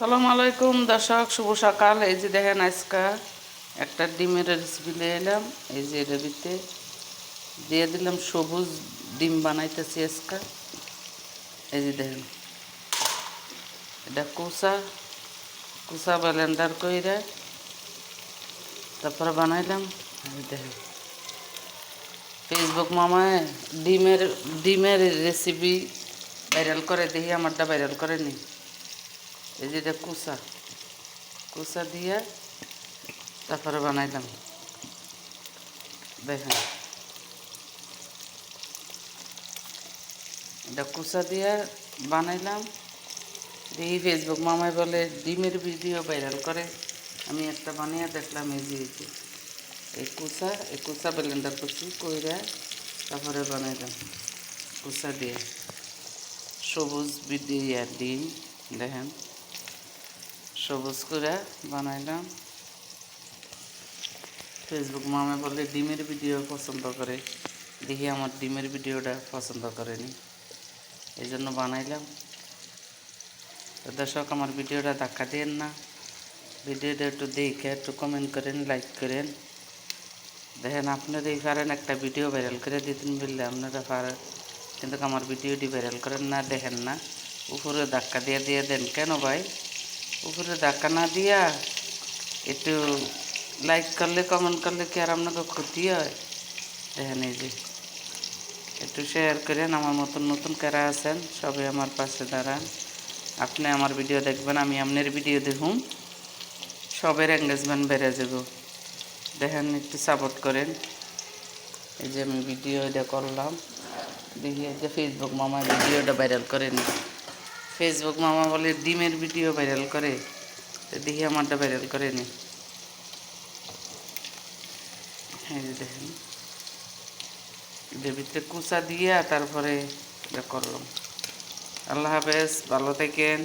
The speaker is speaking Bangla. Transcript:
সালামু আলাইকুম দর্শক, শুভ সকাল। এই যে দেখেন, আজকে একটা ডিমের রেসিপি নিয়ে এলাম। এই যে এর ভিতরে দিয়ে দিলাম সবুজ ডিম বানাইতেছি আজকে। এই যে দেখেন, এটা কুসা কুসা ব্লেন্ডার কইরা তারপরে বানাইলাম। এই দেখেন, ফেসবুক মামায় ডিমের ডিমের রেসিপি ভাইরাল করে, দেখি আমারটা ভাইরাল করেনি। এই যে এটা কুসা কুসা দিয়ে তারপরে বানাইলাম। দেখেন, এটা কুচা দিয়ে বানাইলাম। দেখি ফেসবুক মামায় বলে ডিমের ভিডিও ভাইরাল করে, আমি একটা বানিয়ে দেখলাম। এই যে এই কুচা ব্লেন্ডার করছি কইরা তারপরে বানাইলাম কুচা দিয়ে সবুজ বিডিয়া ডিম। দেখেন, সবুজ করে বানাইলাম। ফেসবুক মামা বলে ডিমের ভিডিও পছন্দ করে, দেখি আমার ডিমের ভিডিওটা পছন্দ করেনি, এই জন্য বানাইলাম। তো দর্শক, আমার ভিডিওটা ধাক্কা দেন না, ভিডিওটা একটু দেখে একটু কমেন্ট করেন, লাইক করেন। দেখেন, আপনারাই পারেন একটা ভিডিও ভাইরাল করে দিতেন বললে, আপনারা পারেন, কিন্তু আমার ভিডিওটি ভাইরাল করেন না, দেখেন না। উপরে ধাক্কা দিয়ে দিয়ে দেন কেন ভাই? উপরে ধাক্কা না দিয়া একটু লাইক করলে, কমেন্ট করলে কি আর আপনাকে ক্ষতি হয়? দেখেন, এই যে একটু শেয়ার করেন। আমার মতন নতুন কারা আছেন সবাই আমার পাশে দাঁড়ান। আপনি আমার ভিডিও দেখবেন, আমি আপনার ভিডিও দেখুন, সবের এঙ্গেজমেন্ট বেড়ে যাব। দেখেন, একটু সাপোর্ট করেন। এই যে আমি ভিডিও এটা করলাম, দেখি যে ফেসবুক মামা ভিডিওটা ভাইরাল করেনি। ফেসবুক মামা বলে ডিমের ভিডিও ভাইরাল করে, তো দেখি আমারটা ভাইরাল করেনি। এই যে দেখেন, এদের ভিতরে কুচা দিয়ে তারপরে এটা করলাম। আল্লাহ হাফেজ, ভালো থাকেন।